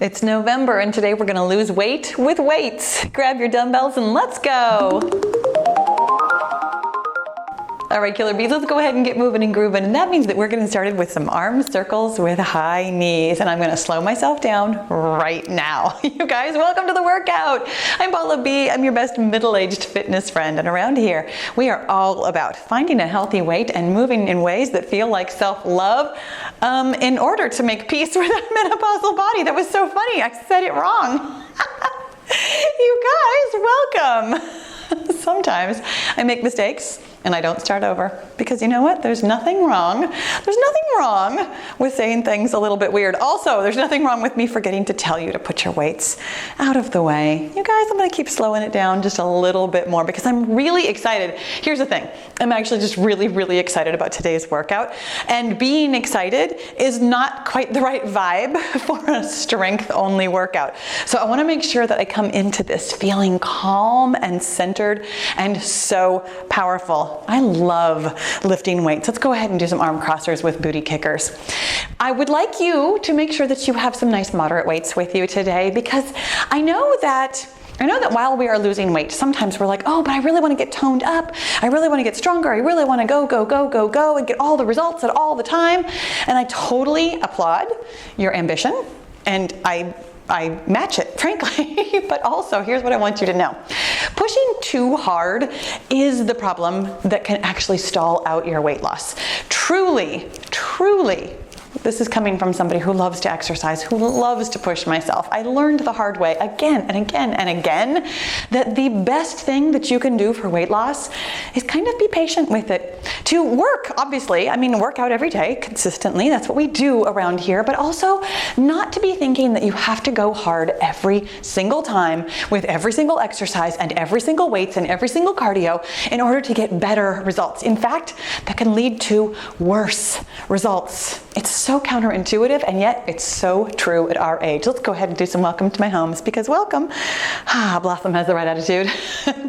It's November and today we're gonna lose weight with weights. Grab your dumbbells and let's go. All right, killer bees, let's go ahead and get moving and grooving. And that means that we're getting started with some arm circles with high knees. And I'm gonna slow myself down right now. You guys, welcome to the workout. I'm Paula B. I'm your best middle-aged fitness friend. And around here, we are all about finding a healthy weight and moving in ways that feel like self-love in order to make peace with our menopausal body. That was so funny, I said it wrong. You guys, welcome. Sometimes I make mistakes and I don't start over because you know what? There's nothing wrong. There's nothing wrong with saying things a little bit weird. Also, there's nothing wrong with me forgetting to tell you to put your weights out of the way. You guys, I'm gonna keep slowing it down just a little bit more because I'm really excited. Here's the thing. I'm actually just really excited about today's workout. And being excited is not quite the right vibe for a strength-only workout. So I wanna make sure that I come into this feeling calm and centered and so powerful. I love lifting weights. Let's go ahead and do some arm crossers with booty kickers. I would like you to make sure that you have some nice moderate weights with you today because I know that while we are losing weight, sometimes we're like, oh, but I really want to get toned up. I really want to get stronger. I really want to go and get all the results at all the time. And I totally applaud your ambition. And I match it, frankly, but also here's what I want you to know. Pushing too hard is the problem that can actually stall out your weight loss. Truly, this is coming from somebody who loves to exercise, who loves to push myself. I learned the hard way again and again that the best thing that you can do for weight loss is kind of be patient with it. To work, obviously, work out every day consistently. That's what we do around here, but also not to be thinking that you have to go hard every single time with every single exercise and every single weights and every single cardio in order to get better results. In fact, that can lead to worse results. It's so counterintuitive, and yet it's so true at our age. Let's go ahead and do some welcome to my homes because welcome. Blossom has the right attitude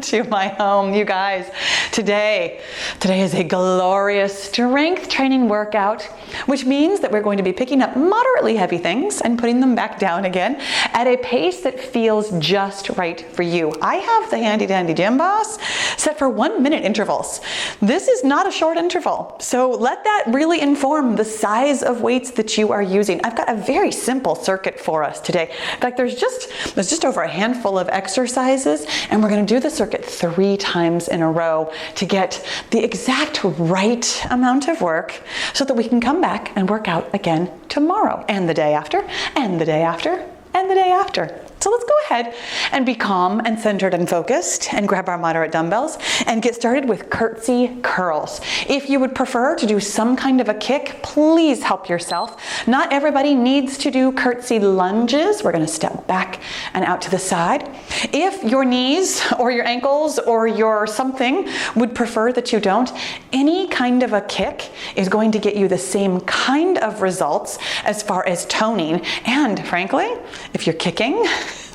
to my home. You guys, today is a glorious strength training workout, which means that we're going to be picking up moderately heavy things and putting them back down again at a pace that feels just right for you. I have the handy dandy gym boss set for 1 minute intervals. This is not a short interval, so let that really inform the size of weights that you are using. I've got a very simple circuit for us today. In fact, there's just over a handful of exercises, and we're going to do the circuit 3 times in a row to get the exact right amount of work so that we can come back and work out again tomorrow and the day after and the day after and the day after. So let's go ahead and be calm and centered and focused and grab our moderate dumbbells and get started with curtsy curls. If you would prefer to do some kind of a kick, please help yourself. Not everybody needs to do curtsy lunges. We're going to step back and out to the side. If your knees or your ankles or your something would prefer that you don't, any kind of a kick is going to get you the same kind of results as far as toning. And frankly, if you're kicking,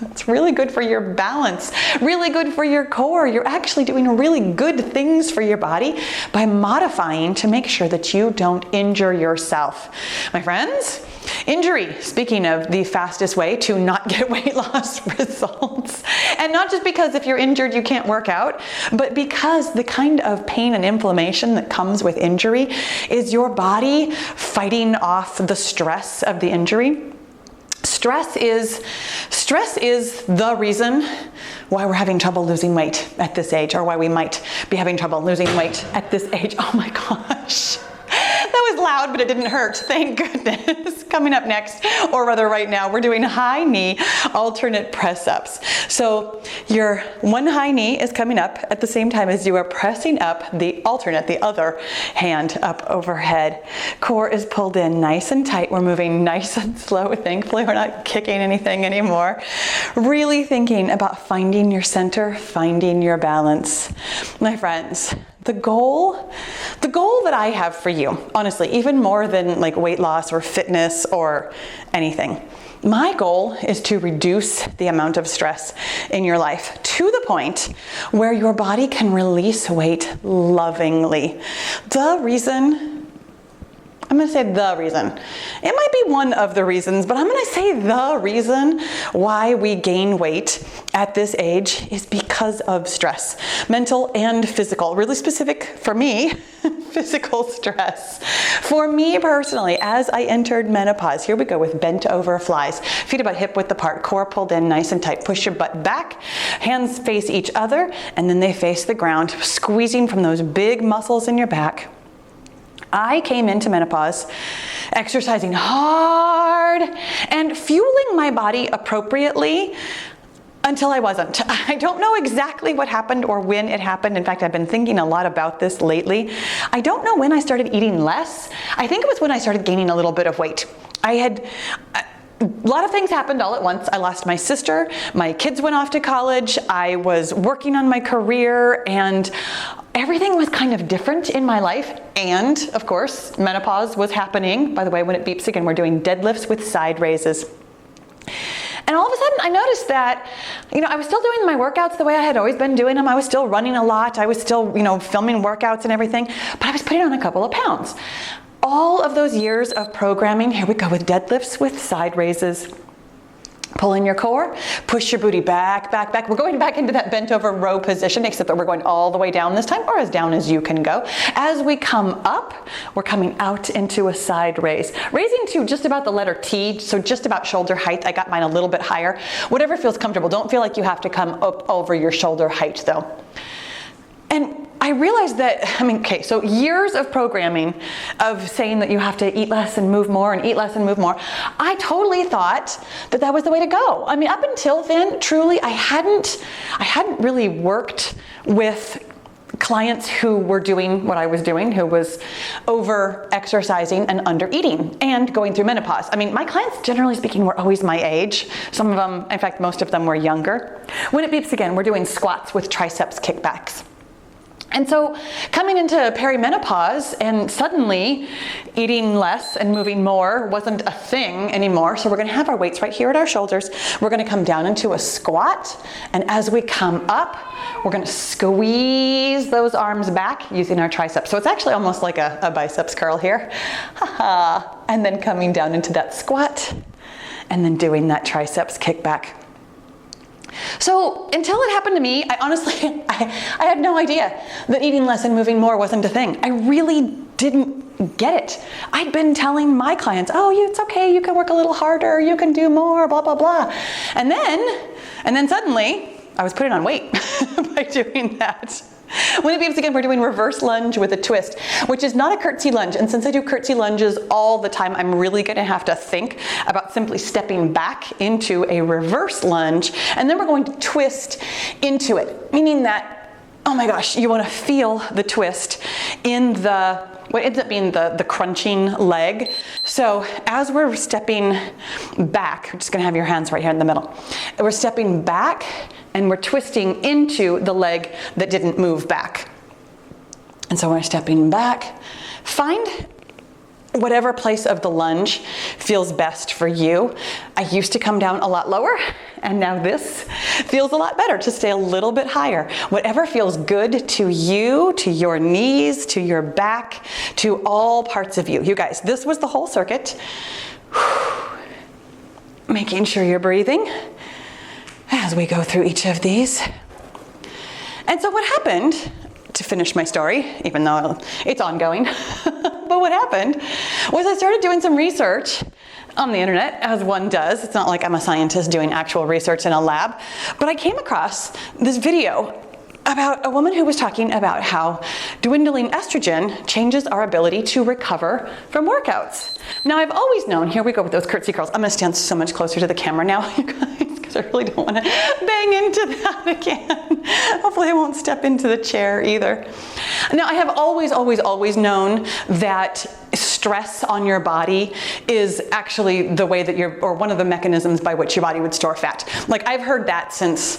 it's really good for your balance, really good for your core. You're actually doing really good things for your body by modifying to make sure that you don't injure yourself. My friends, injury, speaking of the fastest way to not get weight loss results. And not just because if you're injured you can't work out, but because the kind of pain and inflammation that comes with injury is your body fighting off the stress of the injury. Stress is the reason why we're having trouble losing weight at this age, or why we might be having trouble losing weight at this age. Oh my gosh. That was loud, but it didn't hurt. Thank goodness. Coming up next, or rather right now, we're doing high knee alternate press ups. So your one high knee is coming up at the same time as you are pressing up the other hand up overhead. Core is pulled in nice and tight. We're moving nice and slow. Thankfully, we're not kicking anything anymore. Really thinking about finding your center, finding your balance. My friends, the goal that I have for you, honestly, even more than like weight loss or fitness or anything, my goal is to reduce the amount of stress in your life to the point where your body can release weight lovingly. The reason I'm gonna say the reason. It might be one of the reasons, but I'm gonna say the reason why we gain weight at this age is because of stress, mental and physical. Really specific for me, physical stress. For me personally, as I entered menopause, here we go with bent over flies. Feet about hip width apart, core pulled in nice and tight. Push your butt back, hands face each other, and then they face the ground, squeezing from those big muscles in your back. I came into menopause exercising hard and fueling my body appropriately until I wasn't. I don't know exactly what happened or when it happened. In fact, I've been thinking a lot about this lately. I don't know when I started eating less. I think it was when I started gaining a little bit of weight. A lot of things happened all at once. I lost my sister, my kids went off to college, I was working on my career, and everything was kind of different in my life. And of course, menopause was happening. By the way, when it beeps again, we're doing deadlifts with side raises. And all of a sudden I noticed that, I was still doing my workouts the way I had always been doing them. I was still running a lot. I was still, filming workouts and everything, but I was putting on a couple of pounds. All of those years of programming, here we go with deadlifts with side raises. Pull in your core, push your booty back, back, back. We're going back into that bent over row position, except that we're going all the way down this time, or as down as you can go. As we come up, we're coming out into a side raise. Raising to just about the letter T, so just about shoulder height. I got mine a little bit higher. Whatever feels comfortable. Don't feel like you have to come up over your shoulder height though. And I realized that, so years of programming of saying that you have to eat less and move more and eat less and move more, I totally thought that that was the way to go. Up until then, truly, I hadn't really worked with clients who were doing what I was doing, who was over exercising and under eating and going through menopause. My clients, generally speaking, were always my age. Some of them, in fact, most of them were younger. When it beeps again, we're doing squats with triceps kickbacks. And so coming into perimenopause and suddenly eating less and moving more wasn't a thing anymore. So we're gonna have our weights right here at our shoulders. We're gonna come down into a squat. And as we come up, we're gonna squeeze those arms back using our triceps. So it's actually almost like a biceps curl here. And then coming down into that squat and then doing that triceps kickback. So until it happened to me, I honestly had no idea that eating less and moving more wasn't a thing. I really didn't get it. I'd been telling my clients, it's okay, you can work a little harder, you can do more, blah, blah, blah. And then suddenly I was putting on weight by doing that. When it beeps again, we're doing reverse lunge with a twist, which is not a curtsy lunge. And since I do curtsy lunges all the time, I'm really gonna have to think about simply stepping back into a reverse lunge. And then we're going to twist into it, meaning that, oh my gosh, you wanna feel the twist in what ends up being the crunching leg. So as we're stepping back, we're just gonna have your hands right here in the middle. We're stepping back and we're twisting into the leg that didn't move back. And so we're stepping back. Find whatever place of the lunge feels best for you. I used to come down a lot lower, and now this feels a lot better to stay a little bit higher. Whatever feels good to you, to your knees, to your back, to all parts of you. You guys, this was the whole circuit. Making sure you're breathing as we go through each of these. And so what happened, to finish my story, even though it's ongoing, but what happened was I started doing some research on the internet, as one does. It's not like I'm a scientist doing actual research in a lab, but I came across this video about a woman who was talking about how dwindling estrogen changes our ability to recover from workouts. Now, I've always known, here we go with those curtsy curls. I'm gonna stand so much closer to the camera now, you guys, because I really don't wanna bang into that again. Hopefully I won't step into the chair either. Now, I have always known that stress on your body is actually the way that or one of the mechanisms by which your body would store fat. Like, I've heard that since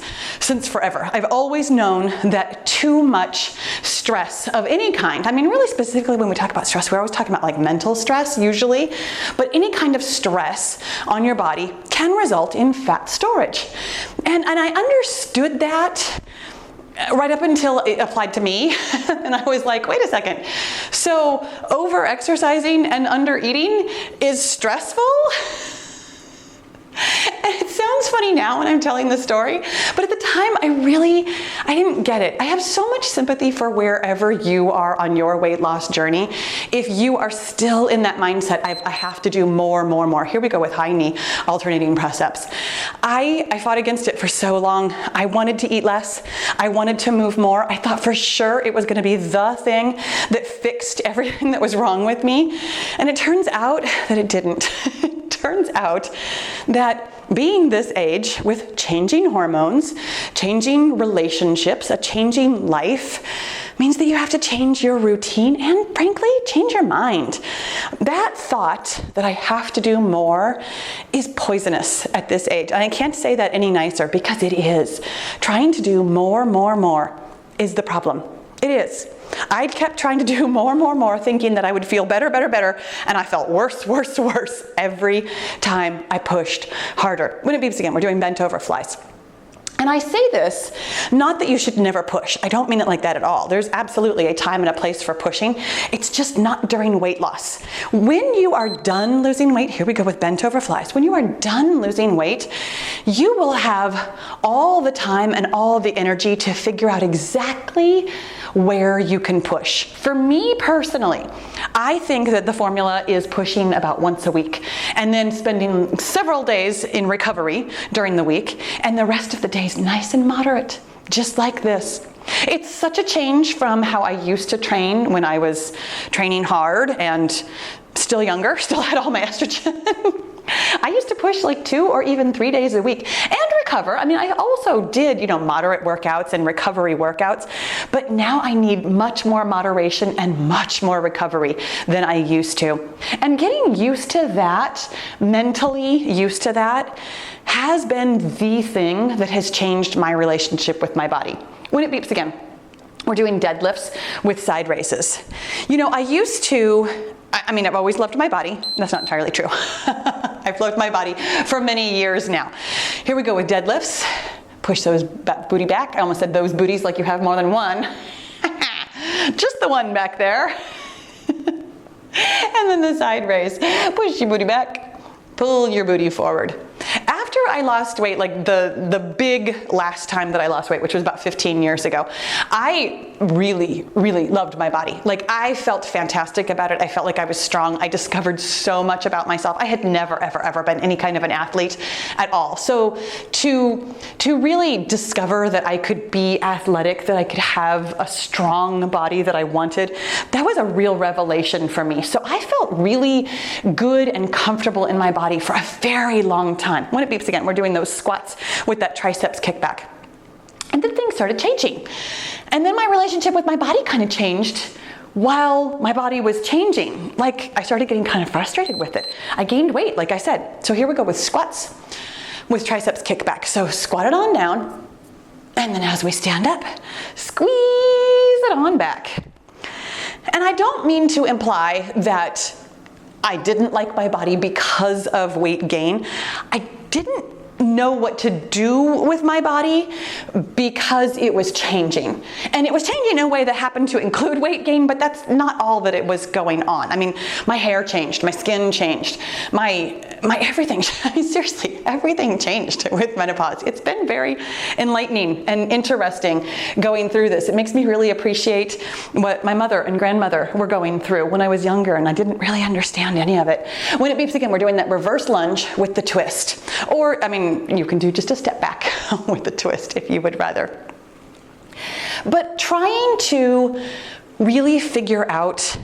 forever. I've always known that too much stress of any kind, really specifically when we talk about stress, we're always talking about like mental stress usually, but any kind of stress on your body can result in fat storage. And I understood that right up until it applied to me. And I was like, wait a second. So over exercising and under eating is stressful? And it sounds funny now when I'm telling the story, but at the time I didn't get it. I have so much sympathy for wherever you are on your weight loss journey. If you are still in that mindset, I have to do more. Here we go with high knee alternating press-ups. I fought against it for so long. I wanted to eat less. I wanted to move more. I thought for sure it was going to be the thing that fixed everything that was wrong with me. And it turns out that it didn't. Turns out that being this age with changing hormones, changing relationships, a changing life means that you have to change your routine and frankly, change your mind. That thought that I have to do more is poisonous at this age. And I can't say that any nicer because it is. Trying to do more is the problem. It is. I kept trying to do more, thinking that I would feel better, and I felt worse every time I pushed harder. When it beeps again, we're doing bent over flies. And I say this, not that you should never push. I don't mean it like that at all. There's absolutely a time and a place for pushing. It's just not during weight loss. When you are done losing weight, here we go with bent over flies. When you are done losing weight, you will have all the time and all the energy to figure out exactly where you can push. For me personally, I think that the formula is pushing about once a week and then spending several days in recovery during the week and the rest of the days nice and moderate, just like this. It's such a change from how I used to train when I was training hard and still younger, still had all my estrogen. I used to push like 2 or even 3 days a week and recover. I mean, I also did, moderate workouts and recovery workouts, but now I need much more moderation and much more recovery than I used to. And getting used to that, mentally used to that, has been the thing that has changed my relationship with my body. When it beeps again, we're doing deadlifts with side raises. I've always loved my body. That's not entirely true. I've loved my body for many years now. Here we go with deadlifts. Push those booty back. I almost said those booties like you have more than one. Just the one back there. And then the side raise. Push your booty back. Pull your booty forward. After I lost weight, like the big last time that I lost weight, which was about 15 years ago, I really loved my body. Like I felt fantastic about it. I felt like I was strong. I discovered so much about myself. I had never, ever been any kind of an athlete at all. So to really discover that I could be athletic, that I could have a strong body that I wanted, that was a real revelation for me. So I felt really good and comfortable in my body for a very long time. When it beeps again, we're doing those squats with that triceps kickback. And then things started changing. And then my relationship with my body kind of changed while my body was changing. Like I started getting kind of frustrated with it. I gained weight, like I said. So here we go with squats with triceps kickback. So squat it on down. And then as we stand up, squeeze it on back. And I don't mean to imply that I didn't like my body because of weight gain. I didn't know what to do with my body because it was changing. And it was changing in a way that happened to include weight gain, but that's not all that it was going on. I mean, my hair changed, my skin changed, my everything, seriously, everything changed with menopause. It's been very enlightening and interesting going through this. It makes me really appreciate what my mother and grandmother were going through when I was younger and I didn't really understand any of it. When it beeps again, we're doing that reverse lunge with the twist. Or, you can do just a step back with the twist if you would rather. But trying to really figure out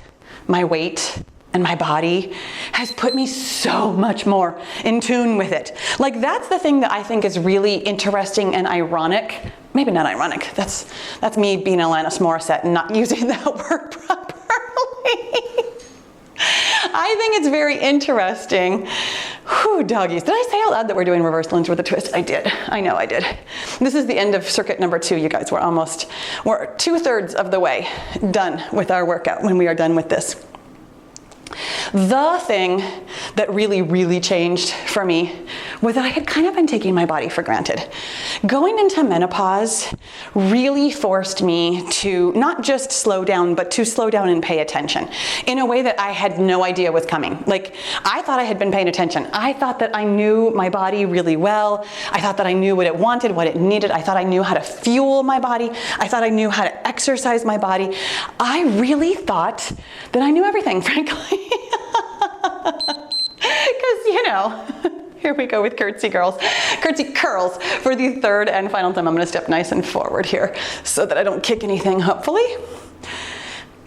my weight and my body has put me so much more in tune with it. Like that's the thing that I think is really interesting and ironic. Maybe not ironic. That's me being Alanis Morissette and not using that word properly. I think it's very interesting. Whew, doggies. Did I say out loud that we're doing reverse lunge with a twist? I did. I know I did. This is the end of circuit number 2, you guys. We're 2/3 of the way done with our workout when we are done with this. The thing that really, really changed for me was that I had kind of been taking my body for granted. Going into menopause really forced me to not just slow down, but to slow down and pay attention in a way that I had no idea was coming. Like, I thought I had been paying attention. I thought that I knew my body really well. I thought that I knew what it wanted, what it needed. I thought I knew how to fuel my body. I thought I knew how to exercise my body. I really thought that I knew everything, frankly. Because, you know, here we go with Curtsy Curls. Curtsy Curls for the third and final time. I'm going to step nice and forward here so that I don't kick anything, hopefully.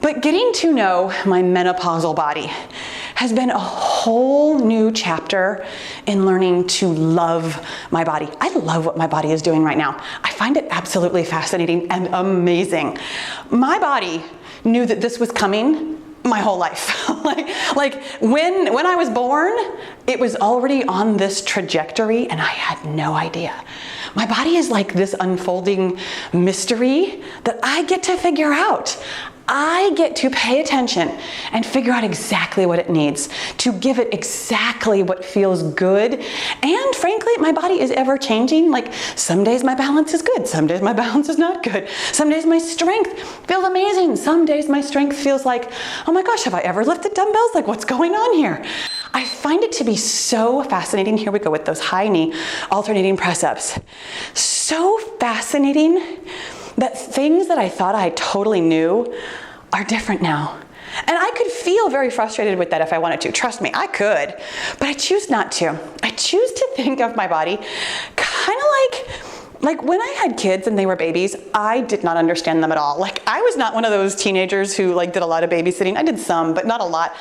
But getting to know my menopausal body has been a whole new chapter in learning to love my body. I love what my body is doing right now. I find it absolutely fascinating and amazing. My body knew that this was coming my whole life. like when I was born, it was already on this trajectory and I had no idea. My body is like this unfolding mystery that I get to figure out. I get to pay attention and figure out exactly what it needs, to give it exactly what feels good. And frankly, my body is ever changing. Like, some days my balance is good, some days my balance is not good. Some days my strength feels amazing. Some days my strength feels like, oh my gosh, have I ever lifted dumbbells? Like, what's going on here? I find it to be so fascinating. Here we go with those high knee alternating press ups. So fascinating that things that I thought I totally knew are different now. And I could feel very frustrated with that if I wanted to. Trust me, I could, but I choose not to. I choose to think of my body kind of like when I had kids and they were babies, I did not understand them at all. Like, I was not one of those teenagers who did a lot of babysitting. I did some, but not a lot.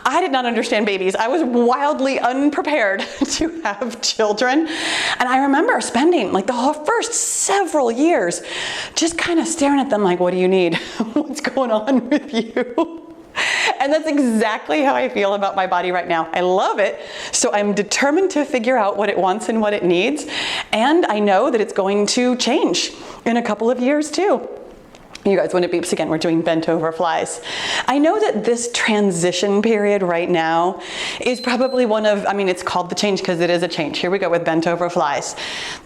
I did not understand babies. I was wildly unprepared to have children. And I remember spending the whole first several years just kind of staring at them like, what do you need? What's going on with you? And that's exactly how I feel about my body right now. I love it, so I'm determined to figure out what it wants and what it needs, and I know that it's going to change in a couple of years too. You guys, when it beeps again, we're doing bent over flies. I know that this transition period right now is probably it's called the change because it is a change. Here we go with bent over flies.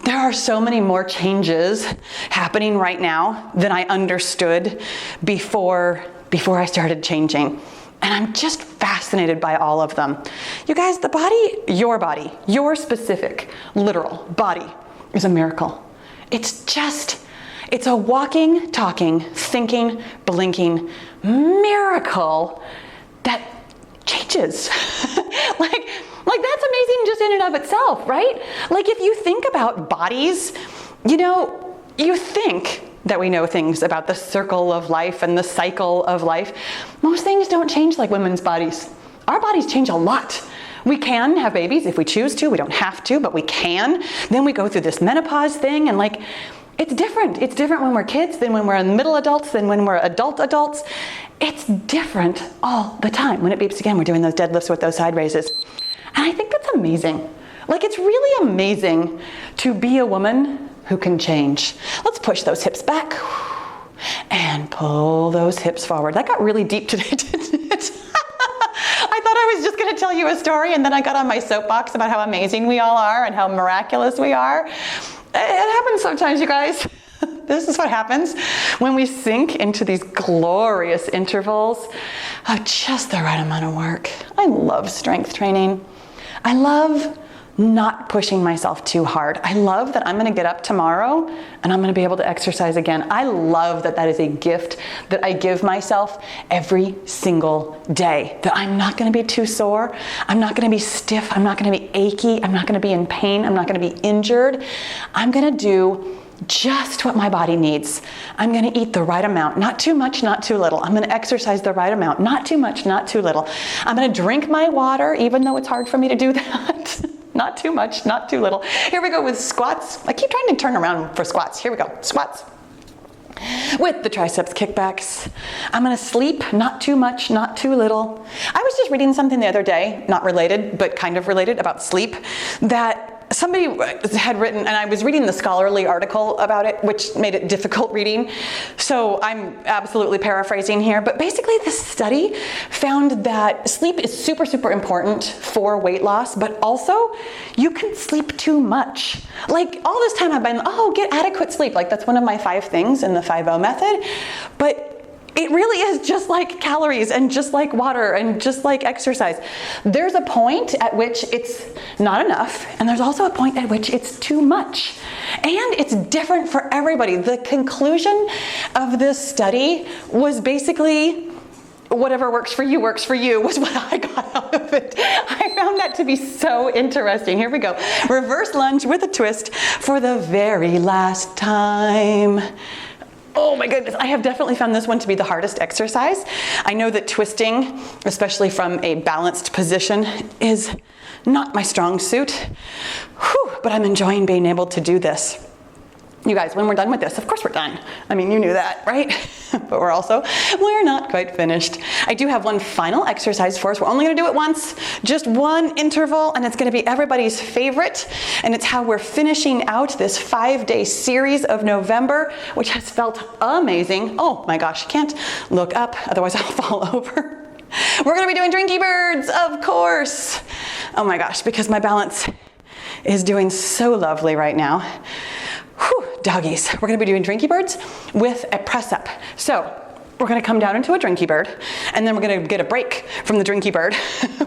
There are so many more changes happening right now than I understood before I started changing. And I'm just fascinated by all of them. You guys, the body, your specific, literal body is a miracle. It's a walking, talking, thinking, blinking miracle that changes. like that's amazing just in and of itself, right? Like, if you think about bodies, you think that we know things about the circle of life and the cycle of life. Most things don't change like women's bodies. Our bodies change a lot. We can have babies if we choose to. We don't have to, but we can. Then we go through this menopause thing, and it's different. It's different when we're kids than when we're middle adults than when we're adults. It's different all the time. When it beeps again, we're doing those deadlifts with those side raises. And I think that's amazing. It's really amazing to be a woman who can change. Let's push those hips back and pull those hips forward. That got really deep today, didn't it? I thought I was just going to tell you a story, and then I got on my soapbox about how amazing we all are and how miraculous we are. It happens sometimes, you guys. This is what happens when we sink into these glorious intervals of just the right amount of work. I love strength training. I love not pushing myself too hard. I love that I'm going to get up tomorrow and I'm going to be able to exercise again. I love that is a gift that I give myself every single day. That I'm not going to be too sore. I'm not going to be stiff. I'm not going to be achy. I'm not going to be in pain. I'm not going to be injured. I'm going to do just what my body needs. I'm going to eat the right amount, not too much, not too little. I'm going to exercise the right amount, not too much, not too little. I'm going to drink my water, even though it's hard for me to do that. Not too much, not too little. Here we go with squats. I keep trying to turn around for squats. Here we go, squats. With the triceps kickbacks. I'm going to sleep, not too much, not too little. I was just reading something the other day, not related, but kind of related, about sleep, that somebody had written, and I was reading the scholarly article about it, which made it difficult reading, so I'm absolutely paraphrasing here, but basically this study found that sleep is super, super important for weight loss, but also you can sleep too much. Like all this time I've been, oh, get adequate sleep. Like that's one of my 5 things in the 5-0 method, but it really is just like calories and just like water and just like exercise. There's a point at which it's not enough, and there's also a point at which it's too much. And it's different for everybody. The conclusion of this study was basically whatever works for you was what I got out of it. I found that to be so interesting. Here we go. Reverse lunge with a twist for the very last time. Oh my goodness, I have definitely found this one to be the hardest exercise. I know that twisting, especially from a balanced position, is not my strong suit. Whew, but I'm enjoying being able to do this. You guys, when we're done with this, of course we're done. I mean, you knew that, right? But we're not quite finished. I do have one final exercise for us. We're only gonna do it once, just one interval, and it's gonna be everybody's favorite. And it's how we're finishing out this 5-day series of November, which has felt amazing. Oh my gosh, can't look up, otherwise I'll fall over. We're gonna be doing drinky birds, of course. Oh my gosh, because my balance is doing so lovely right now. Whew, doggies. We're gonna be doing drinky birds with a press up. So we're gonna come down into a drinky bird, and then we're gonna get a break from the drinky bird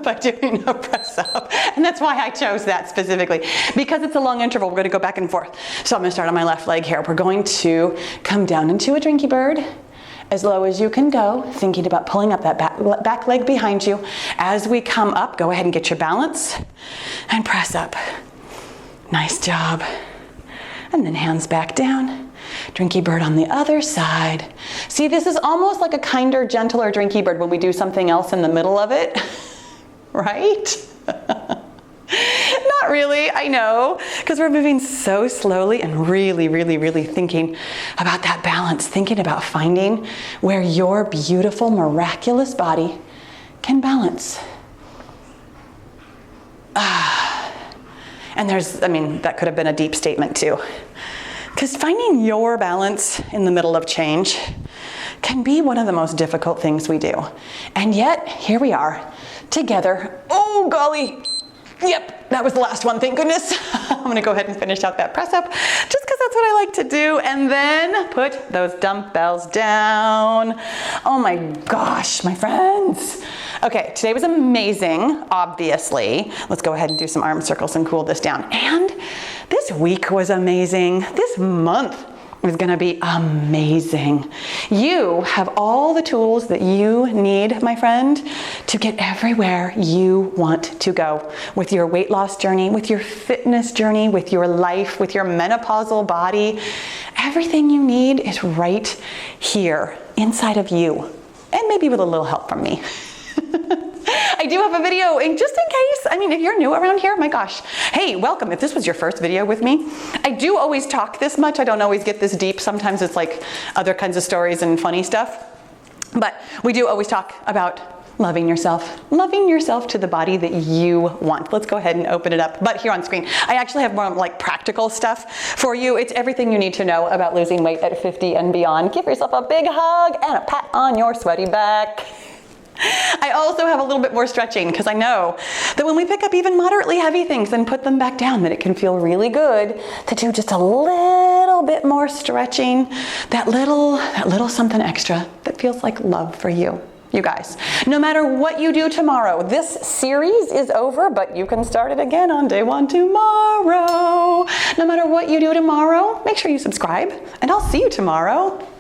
by doing a press up. And that's why I chose that specifically, because it's a long interval. We're gonna go back and forth. So I'm gonna start on my left leg here. We're going to come down into a drinky bird, as low as you can go, thinking about pulling up that back leg behind you. As we come up, go ahead and get your balance and press up. Nice job. And then hands back down. Drinky bird on the other side. See, this is almost like a kinder, gentler drinky bird when we do something else in the middle of it, right? Not really, I know, because we're moving so slowly and really, really, really thinking about that balance, thinking about finding where your beautiful, miraculous body can balance. And that could have been a deep statement too. Because finding your balance in the middle of change can be one of the most difficult things we do. And yet, here we are, together. Oh, golly. Yep, that was the last one, thank goodness. I'm gonna go ahead and finish out that press up, just because that's what I like to do, and then put those dumbbells down. Oh my gosh, my friends. Okay, today was amazing, obviously. Let's go ahead and do some arm circles and cool this down. And this week was amazing. This month is gonna be amazing. You have all the tools that you need, my friend, to get everywhere you want to go with your weight loss journey, with your fitness journey, with your life, with your menopausal body. Everything you need is right here inside of you, and maybe with a little help from me. I do have a video, and just in case, if you're new around here, my gosh, hey, welcome. If this was your first video with me, I do always talk this much. I don't always get this deep. Sometimes it's like other kinds of stories and funny stuff. But we do always talk about loving yourself to the body that you want. Let's go ahead and open it up. But here on screen, I actually have more like practical stuff for you. It's everything you need to know about losing weight at 50 and beyond. Give yourself a big hug and a pat on your sweaty back. I also have a little bit more stretching, because I know that when we pick up even moderately heavy things and put them back down, that it can feel really good to do just a little bit more stretching, that little something extra that feels like love for you. You guys, no matter what you do tomorrow, this series is over, but you can start it again on day 1 tomorrow. No matter what you do tomorrow, make sure you subscribe, and I'll see you tomorrow.